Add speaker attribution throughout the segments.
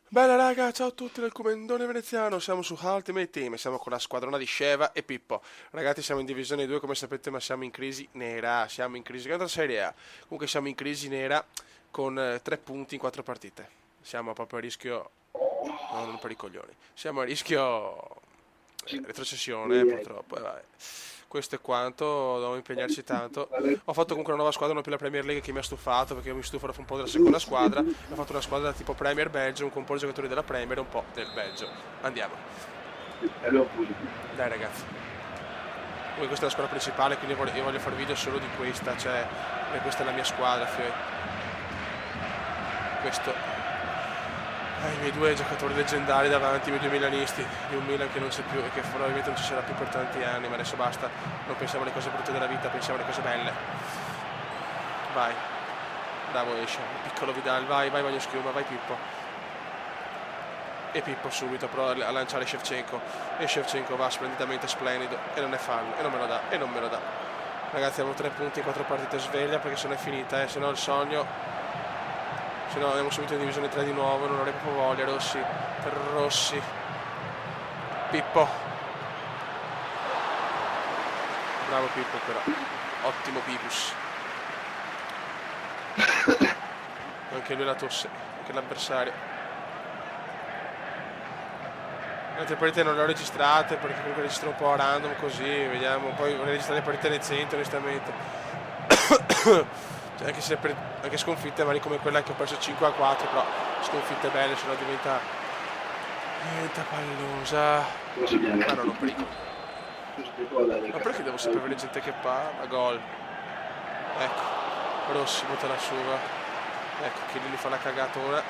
Speaker 1: Bella raga, ciao a tutti del Comendone Veneziano, siamo su Ultimate Team, siamo con la squadrona di Sheva e Pippo. Ragazzi, siamo in divisione 2 come sapete, ma siamo in crisi nera, siamo in crisi contro Serie A. Comunque siamo in crisi nera con 3 punti in 4 partite. Siamo proprio a rischio, no, non per i coglioni, siamo a rischio retrocessione purtroppo, vabbè. Questo è quanto, dobbiamo impegnarci tanto. Ho fatto comunque una nuova squadra, non più la Premier League, che mi ha stufato perché io mi stufo dopo un po' della seconda squadra. Ho fatto una squadra tipo Premier Belgium con un po' di giocatori della Premier e un po' del Belgio. Andiamo. Dai ragazzi. Poi questa è la squadra principale, quindi io voglio fare video solo di questa, cioè questa è la mia squadra. Questo. I miei due giocatori leggendari davanti, i miei due milanisti, di un Milan che non c'è più e che probabilmente non ci sarà più per tanti anni, ma adesso basta, non pensiamo alle cose brutte della vita, pensiamo alle cose belle. Vai, bravo esce, piccolo Vidal, vai bagno schiuma, vai Pippo. E Pippo subito prova a lanciare Shevchenko, e Shevchenko va splendidamente splendido, e non è fallo, e non me lo dà, e non me lo dà. Ragazzi, abbiamo 3 punti in 4 partite, sveglia perché se no è finita, se no il sogno... Se no andiamo subito in divisione 3 di nuovo, non avrei proprio voglia, Rossi, Pippo. Bravo Pippo però, ottimo Pipus. Anche lui la tosse, anche l'avversario. Le altre partite non le ho registrate perché comunque registro un po' a random così, vediamo, poi vorrei registrare le partite recenti onestamente. Anche sconfitte magari come quella che ho perso 5-4, però sconfitte belle, se no diventa pallosa. Ma non ho pericolo. Ma perché devo sempre avere gente che ma gol. Ecco, Rossi butta la sua. Ecco, che lì fa la cagatona.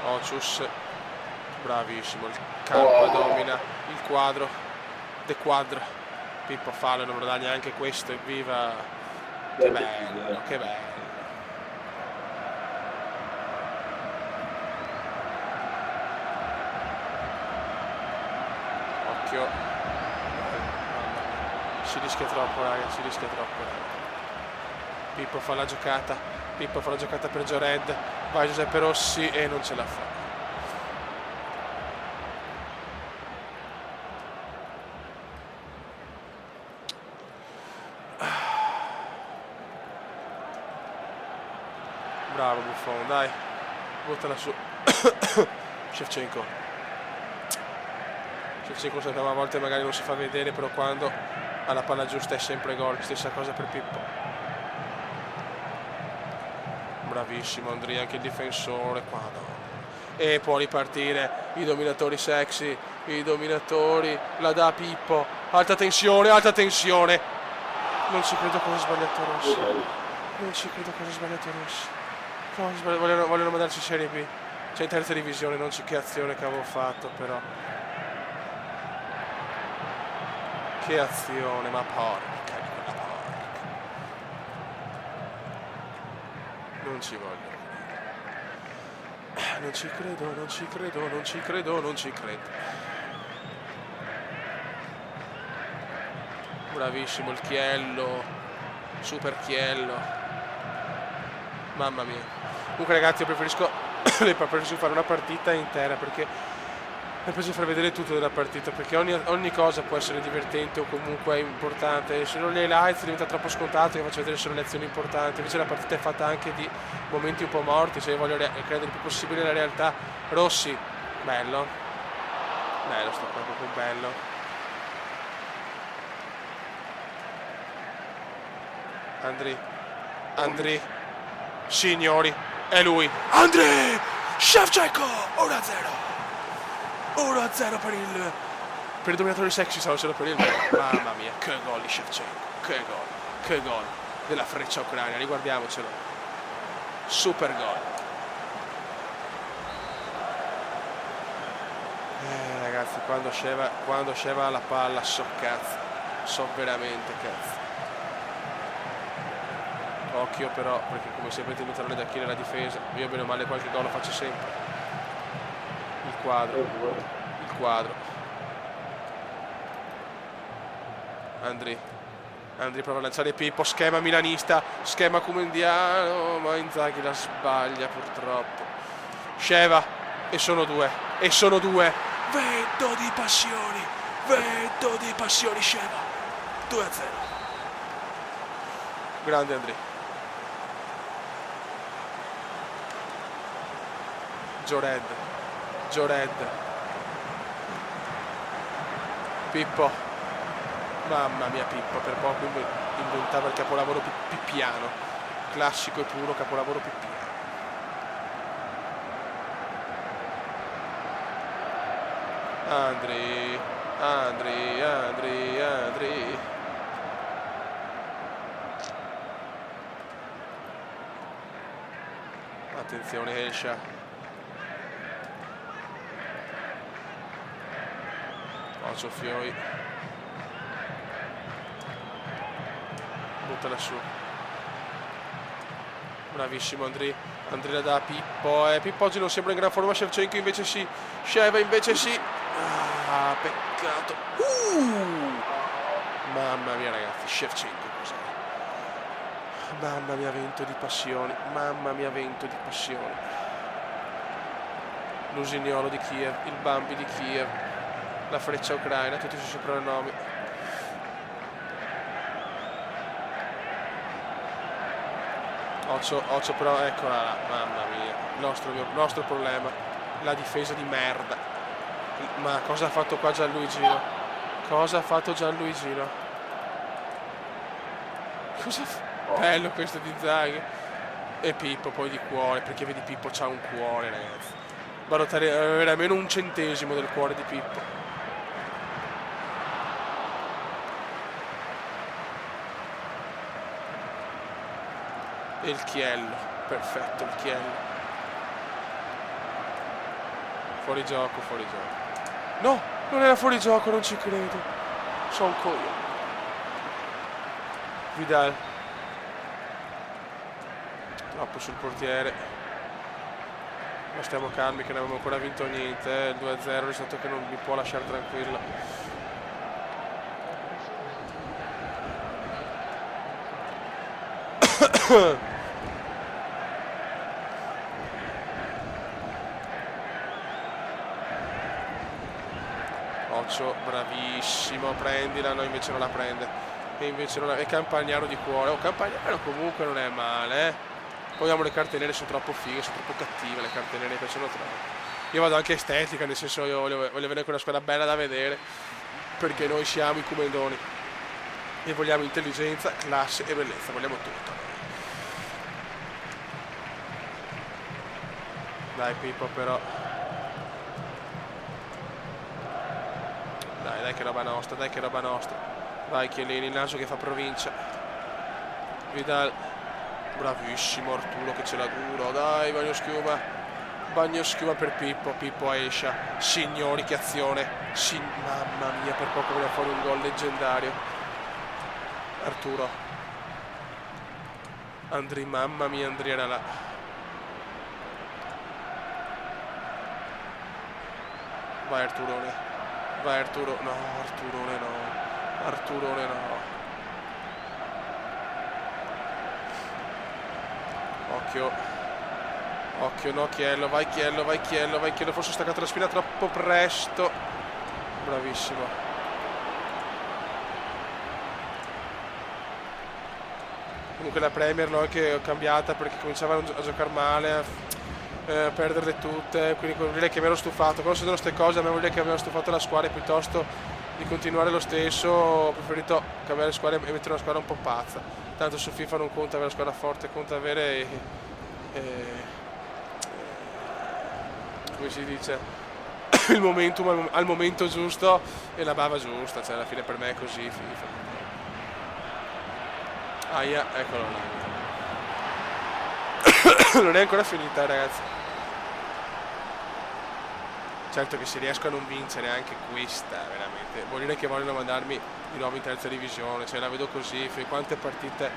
Speaker 1: Ocius, bravissimo, il campo domina il quadro. De Quadro, Pippo fallo, non me lo dà neanche questo, evviva, che bello, che bello. Occhio, si rischia troppo raga, si rischia troppo raga. Pippo fa la giocata per Giored, vai Giuseppe Rossi e non ce la fa. Bravo Buffon, dai, buttala su. Shevchenko sappiamo a volte magari non si fa vedere, però quando ha la palla giusta è sempre gol. Stessa cosa per Pippo. Bravissimo Andrea, anche il difensore qua no. E può ripartire, i dominatori sexy, i dominatori, la dà Pippo, alta tensione. Non ci credo cosa ha sbagliato Rossi. Vogliono mandarci Serie B, c'è in terza divisione, non so che azione che avevo fatto però. Che azione, ma porca di quella porca. Non ci voglio. Non ci credo. Bravissimo il Chiello, super Chiello. Mamma mia. Comunque ragazzi, io preferisco fare una partita intera perché mi piace far vedere tutto della partita, perché ogni cosa può essere divertente o comunque importante. Se non le highlights diventa troppo scontato che faccio vedere solo le azioni importanti, invece la partita è fatta anche di momenti un po' morti, se io voglio credere il più possibile nella realtà. Rossi, bello sto qua, proprio bello. Andri, signori, è lui, Andri Shevchenko, 1-0 per il dominatore sexy, stavo solo per il mamma mia, che gol di Shevchenko, che gol della freccia ucraina, riguardiamocelo, super gol. Ragazzi, quando Sheva ha la palla so veramente cazzo. Occhio però, perché come sempre tiene il tallone d'Achille la difesa, io bene o male qualche gol lo faccio sempre. Il quadro. Andri, Andri prova a lanciare Pippo, schema milanista, schema comendiano, ma Inzaghi la sbaglia purtroppo. Sheva, e sono due, vento di passioni Sheva, 2-0. Grande Andri. Jored, Pippo, mamma mia Pippo, per poco inventava il capolavoro pippiano, classico e puro capolavoro pippiano. Andri. Attenzione Escia. Ocio Fioi. Buttala su. Bravissimo Andri la dà a Pippo. Pippo oggi non sembra in gran forma, Shevchenko invece sì. Sheva invece sì. Ah, peccato. Mamma mia ragazzi, Shevchenko cos'è? Mamma mia, vento di passioni. L'Usignolo di Kiev, il Bambi di Kiev, la freccia ucraina, tutti i suoi soprannomi. Ocio però, eccola là, mamma mia, nostro problema, la difesa di merda. Ma cosa ha fatto qua Gianluigino? Bello questo di Inzaghi. E Pippo poi di cuore, perché vedi Pippo c'ha un cuore ragazzi. Balotelli aveva almeno un centesimo del cuore di Pippo. E il Chiello, perfetto il Chiello. Fuori gioco. No, non era fuori gioco, non ci credo. Sono un coglione. Vidal. Troppo sul portiere. Ma stiamo calmi che non abbiamo ancora vinto niente. Il 2-0 è risultato che non mi può lasciare tranquillo. Ocio, bravissimo, prendila, no invece non la prende. E Campagnaro di cuore. Campagnaro comunque non è male, Poi abbiamo le carte nere, sono troppo fighe, sono troppo cattive le carte nere, mi piacciono troppo. Io vado anche estetica, nel senso io voglio vedere quella squadra bella da vedere, perché noi siamo i Cumendoni e vogliamo intelligenza, classe e bellezza, vogliamo tutto. Dai Pippo però. Dai che roba nostra. Vai Chiellini, il naso che fa provincia. Vidal. Bravissimo Arturo che ce l'ha duro. Dai, bagno schiuma per Pippo esce. Signori che azione. Mamma mia, per poco voleva fare un gol leggendario. Arturo. Mamma mia, Andri era là. Vai Arturo. No, Arturone no. Occhio, no, Chiello, vai Chiello, forse ho staccato la spina troppo presto. Bravissimo. Comunque la Premier l'ho anche cambiata perché cominciavano a giocare male, a perderle tutte, quindi vuol dire che mi ero stufato. Quando succedono queste cose a me vuol dire che mi ero stufato la squadra, piuttosto di continuare lo stesso ho preferito cambiare squadra e mettere una squadra un po' pazza. Tanto su FIFA non conta avere la squadra forte, conta avere come si dice, il momentum al momento giusto e la bava giusta, cioè alla fine per me è così FIFA. Aia, eccolo là. Non è ancora finita ragazzi. Certo che se riesco a non vincere anche questa, veramente, vuol dire che vogliono mandarmi di nuovo in terza divisione, cioè la vedo così, quante partite,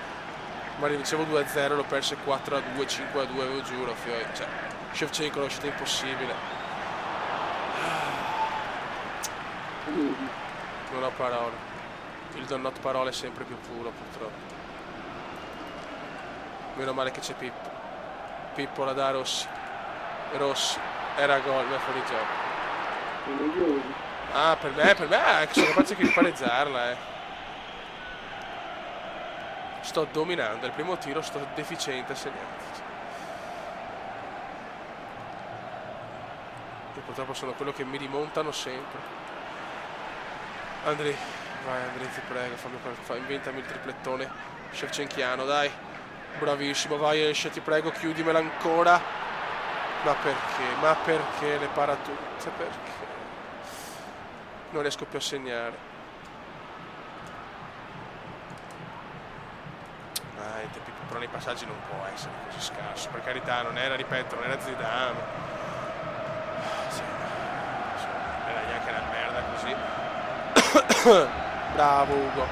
Speaker 1: ma ricevo 2-0, l'ho perse 4-2, 5-2, ve lo giuro, cioè, Shevchenko l'ho uscita impossibile. Non ho parole. Il Don Not parole è sempre più puro, purtroppo. Meno male che c'è Pippo. Pippo la dà a Rossi. Rossi. Era gol, ma è fuori gioco. Ah, per me, sono capace di pareggiarla, Sto dominando, il primo tiro sto deficiente a segnare. E purtroppo sono quello che mi rimontano sempre. Andri, vai Andri, ti prego, inventami il triplettone shevchenkiano, dai. Bravissimo, vai, esce, ti prego, chiudimela ancora. Ma perché le para tutte? Perché? Non riesco più a segnare. Però nei passaggi non può essere così scarso. Per carità, non era, ripeto, non era Zidane. Sì, non era neanche una merda così. Bravo Ugo.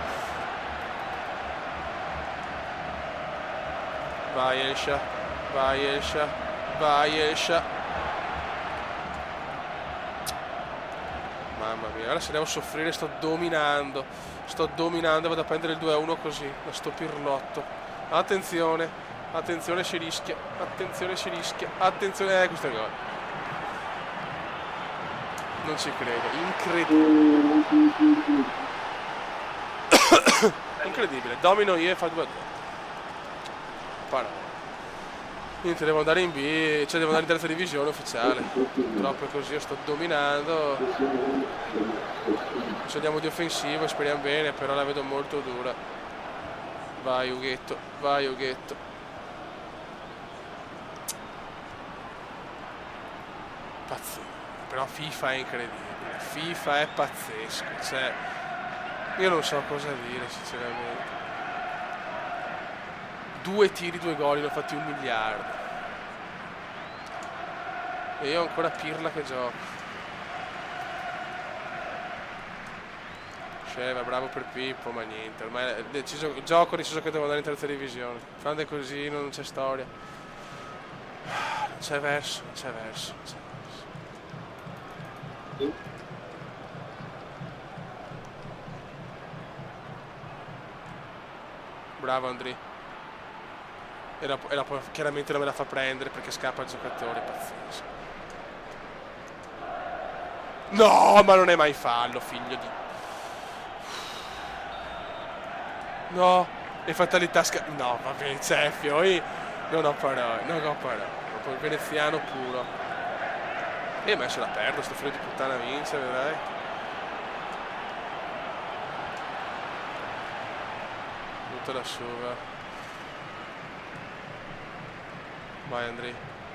Speaker 1: Vai Elsha, vai Elsha, vai Elsha. Mamma mia, ora se devo soffrire sto dominando, vado a prendere il 2-1 così, da sto pirlotto. Attenzione, attenzione, si rischia, attenzione, questo è gol. Non ci credo, incredibile. Incredibile, domino io e fa 2-2. Parola. Niente, devo andare in B, cioè devo andare in terza divisione ufficiale. Purtroppo è così, io sto dominando. Ci andiamo di offensivo, speriamo bene, però la vedo molto dura. Vai Ughetto, vai Ughetto. Pazzesco. Però FIFA è incredibile, FIFA è pazzesco, cioè io non so cosa dire sinceramente. 2 tiri, 2 gol, ne ho fatti 1 miliardo. E io ho ancora Pirla che gioco. Va bravo per Pippo, ma niente, ormai è deciso, il gioco ha deciso che devo andare in terza divisione. Quando è così non c'è storia. Non c'è verso, non c'è verso, non c'è verso. Bravo Andri. E poi chiaramente non me la fa prendere perché scappa il giocatore, pazzesco. No, ma non è mai fallo, figlio di... No, e fatalità no, vabbè, Ceffio, io non ho parole, proprio il veneziano puro. E ma se la perdo, sto figlio di puttana vince, vedrai. Butta lassù, va. Vai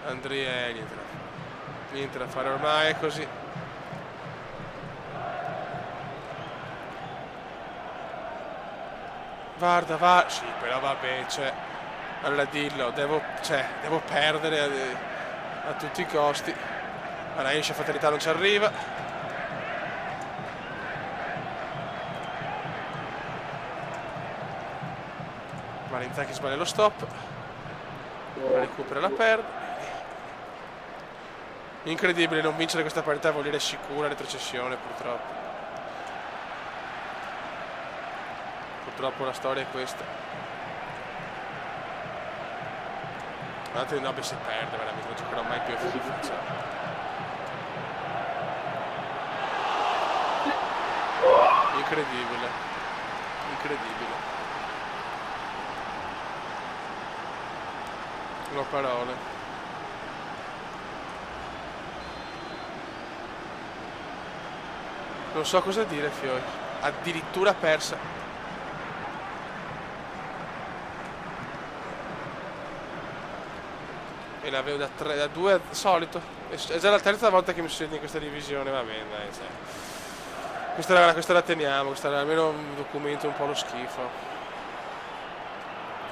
Speaker 1: Andri è niente da fare, ormai è così. Guarda, va, sì, però vabbè, cioè, allora dillo, devo perdere a tutti i costi. Allora, esce fatalità, non ci arriva. Marinzacchi sbaglia lo stop. La recupera, la perde. Incredibile, non vincere questa partita vuol dire sicura retrocessione, purtroppo. Purtroppo la storia è questa. Guardate, no, se perde veramente, non giocherò mai più a FIFA. Cioè. Incredibile. Incredibile. Non ho parole. Non so cosa dire, Fiori. Addirittura persa. E la vedo da 2 al solito. È già la terza volta che mi succede in questa divisione, va bene, dai, cioè. Questa la teniamo, questa è almeno un documento un po' lo schifo.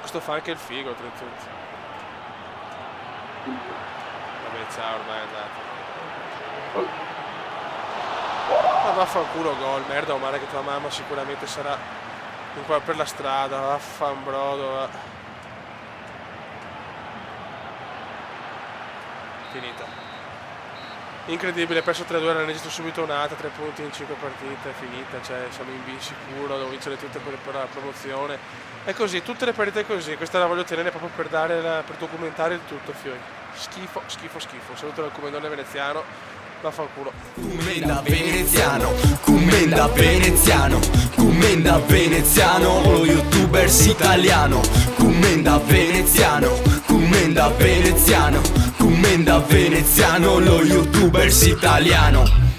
Speaker 1: Questo fa anche il figo, oltretutto. Vabbè, ciao, ormai è andato. Ma vaffanculo gol, merda o male che tua mamma sicuramente sarà per la strada, vaffanbrodo, va. Finita. incredibile, perso 3-2, ne registro subito un'altra, 3 punti in 5 partite, è finita, cioè siamo in B sicuro, devo vincere tutte per la promozione. È così, tutte le partite così, questa la voglio tenere proprio per documentare il tutto, fiori. Schifo, schifo, schifo. Saluto dal Comendone veneziano, vaffanculo.
Speaker 2: Commenda veneziano, commenda veneziano, commenda veneziano, lo youtubers italiano. Commenda veneziano, commenda veneziano, commenda veneziano, lo youtubers italiano.